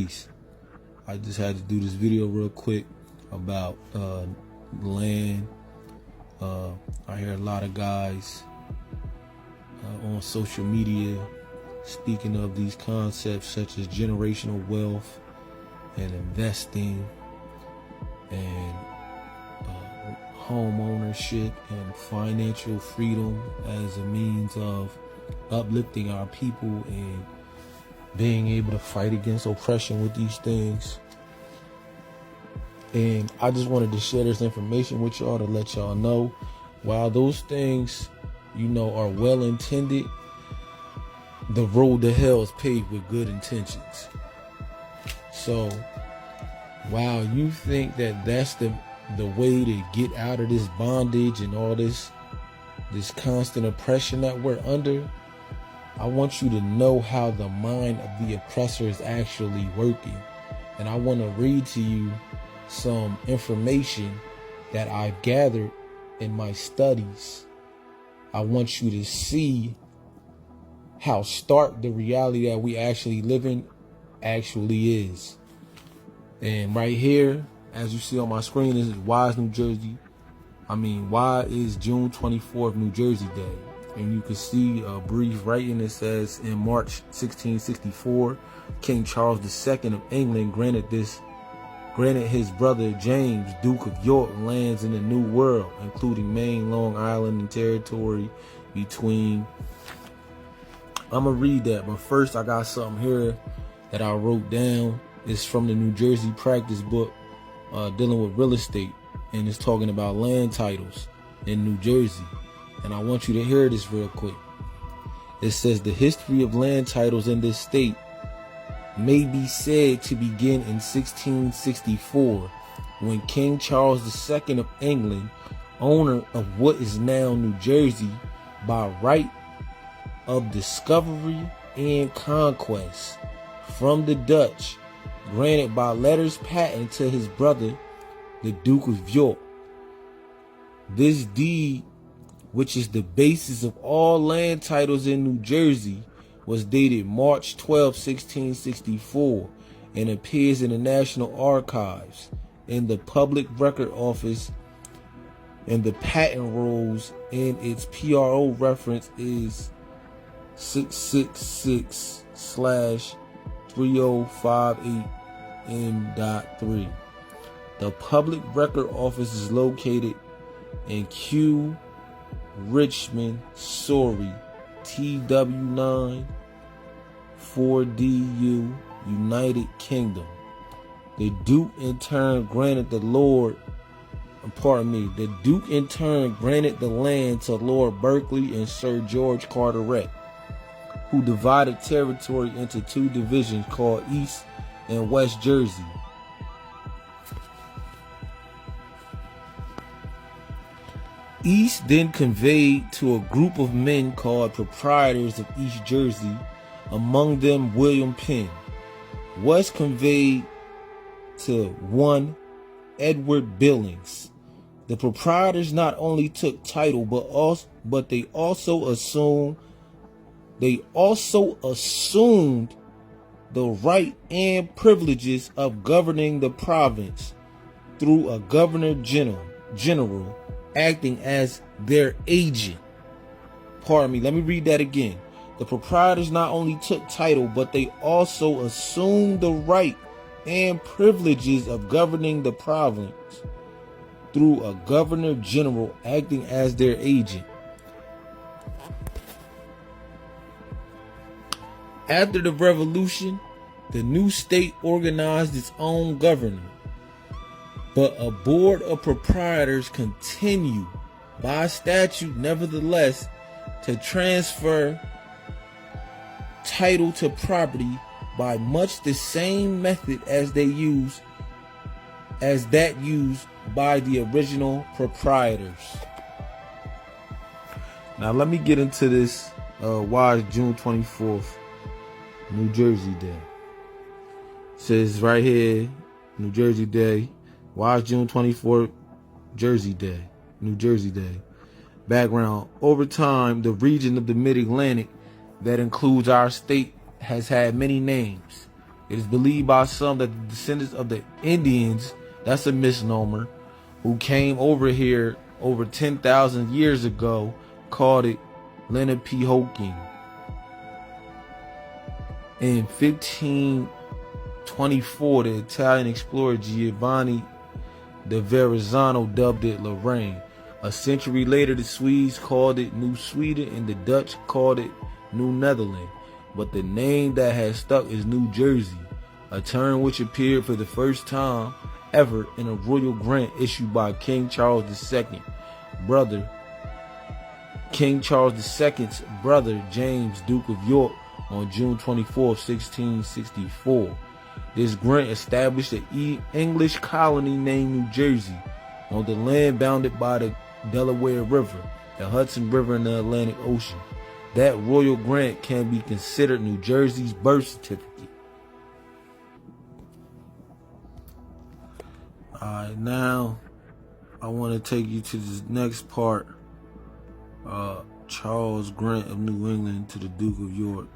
Peace. I just had to do this video real quick about land. I hear a lot of guys on social media speaking of these concepts such as generational wealth and investing and home ownership and financial freedom as a means of uplifting our people and being able to fight against oppression with these things. And I just wanted to share this information with y'all to let y'all know, while those things, are well intended, the road to hell is paved with good intentions. So while you think that that's the way to get out of this bondage and all this constant oppression that we're under, I want you to know how the mind of the oppressor is actually working. And I want to read to you some information that I've gathered in my studies. I want you to see how stark the reality that we actually live in actually is. And right here, as you see on my screen, this is why is June 24th New Jersey Day? And you can see a brief writing that says, in March 1664, King Charles II of England granted his brother James, Duke of York, lands in the New World, including Maine, Long Island, and territory between. I'm going to read that, but first I got something here that I wrote down. It's from the New Jersey practice book dealing with real estate, and it's talking about land titles in New Jersey. And I want you to hear this real quick. It says the history of land titles in this state may be said to begin in 1664, when King Charles II of England, owner of what is now New Jersey by right of discovery and conquest from the Dutch, granted by letters patent to his brother, the Duke of York. This deed, which is the basis of all land titles in New Jersey, was dated March 12, 1664, and appears in the National Archives, in the Public Record Office, and the patent rolls, and its PRO reference is 666/3058M.3. The Public Record Office is located in Kew, Richmond, Surrey, TW9 4DU, United Kingdom. The Duke in turn granted the land to Lord Berkeley and Sir George Carteret, who divided territory into two divisions called East and West Jersey. East then conveyed to a group of men called proprietors of East Jersey, among them William Penn. West conveyed to one Edward Billings. The proprietors not only took title, but they also assumed the right and privileges of governing the province through a governor general acting as their agent. Pardon me, let me read that again. The proprietors not only took title, but they also assumed the right and privileges of governing the province through a governor general acting as their agent. After the revolution, the new state organized its own government, but a board of proprietors continue by statute nevertheless to transfer title to property by much the same method as that used by the original proprietors. Now let me get into this. Why is June 24th New Jersey Day? It says right here, New Jersey Day. Why is June 24th New Jersey Day? Background: over time, the region of the Mid-Atlantic that includes our state has had many names. It is believed by some that the descendants of the Indians, that's a misnomer, who came over here over 10,000 years ago, called it Lenapehoking. In 1524, the Italian explorer Giovanni de Verrazzano dubbed it Lorraine. A century later, the Swedes called it New Sweden and the Dutch called it New Netherland. But the name that has stuck is New Jersey, a term which appeared for the first time ever in a royal grant issued by King Charles II, King Charles II's brother, James, Duke of York, on June 24, 1664. This grant established an English colony named New Jersey on the land bounded by the Delaware River, the Hudson River, and the Atlantic Ocean. That royal grant can be considered New Jersey's birth certificate. Alright, now I want to take you to this next part. Charles Grant of New England to the Duke of York,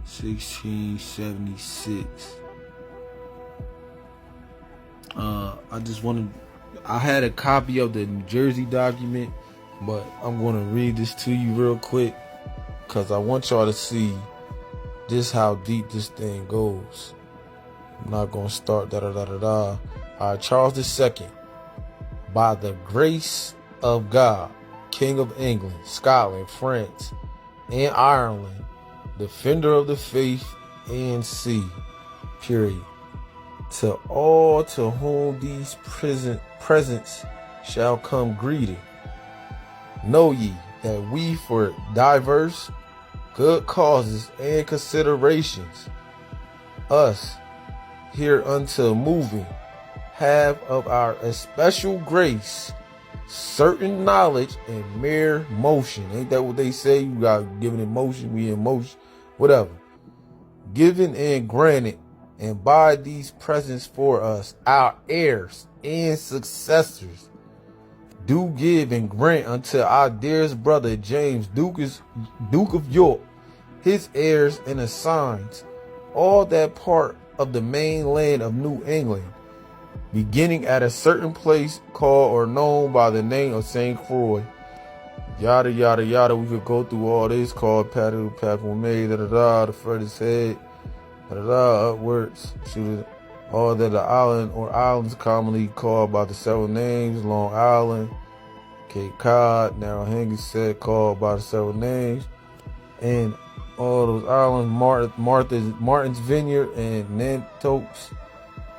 1676. I had a copy of the New Jersey document, but I'm going to read this to you real quick because I want y'all to see just how deep this thing goes. I'm not going to start Charles II, by the grace of God, King of England, Scotland, France, and Ireland, defender of the faith and sea, period. To all to whom these presents shall come greeting, know ye that we, for diverse good causes and considerations, us hereunto moving, have of our especial grace certain knowledge and mere motion. Ain't that what they say? You got given in motion, we in motion, whatever. Given and granted, and by these presents for us, our heirs and successors, do give and grant unto our dearest brother James, Duke of York, his heirs and assigns, all that part of the main land of New England, beginning at a certain place called or known by the name of St. Croix. Yada, yada, yada. We could go through all this, called Padu, Papumay, the furthest head, upwards. Shoot it. All that the island or islands commonly called by the several names, Long Island, Cape Cod, Narragansett, called by the several names, and all those islands, Martha's Vineyard and Nantucket's,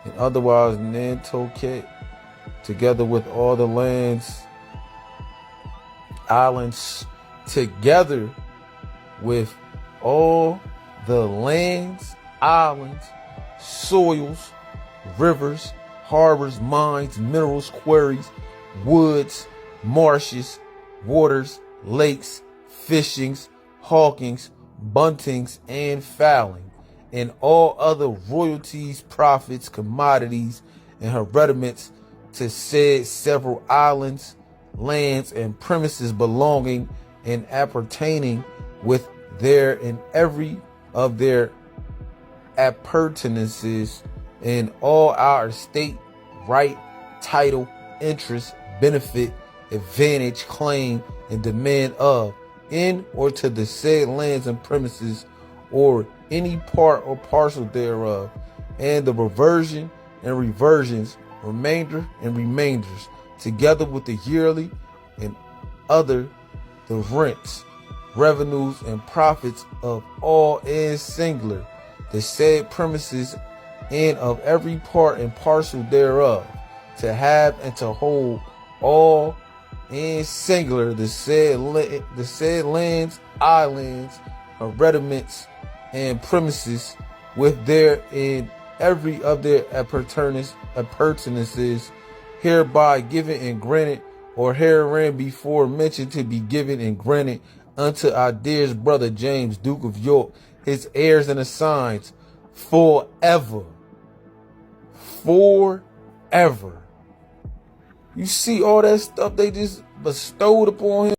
and otherwise Nantucket, together with all the islands, together with all the lands, islands, soils, rivers, harbors, mines, minerals, quarries, woods, marshes, waters, lakes, fishings, hawkings, buntings, and fowling, and all other royalties, profits, commodities, and hereditaments to said several islands, lands, and premises belonging and appertaining with their and every of their appurtenances, and all our estate, right, title, interest, benefit, advantage, claim, and demand of, in or to the said lands and premises, or any part or parcel thereof, and the reversion and reversions, remainder and remainders, together with the yearly and other the rents, revenues, and profits of all and singular the said premises, and of every part and parcel thereof, to have and to hold all and singular the said lands, islands, hereditaments, and premises, with their in every of their appurtenances, hereby given and granted, or herein before mentioned to be given and granted unto our dearest brother James, Duke of York, his heirs and assigns, forever. Forever. You see all that stuff they just bestowed upon him?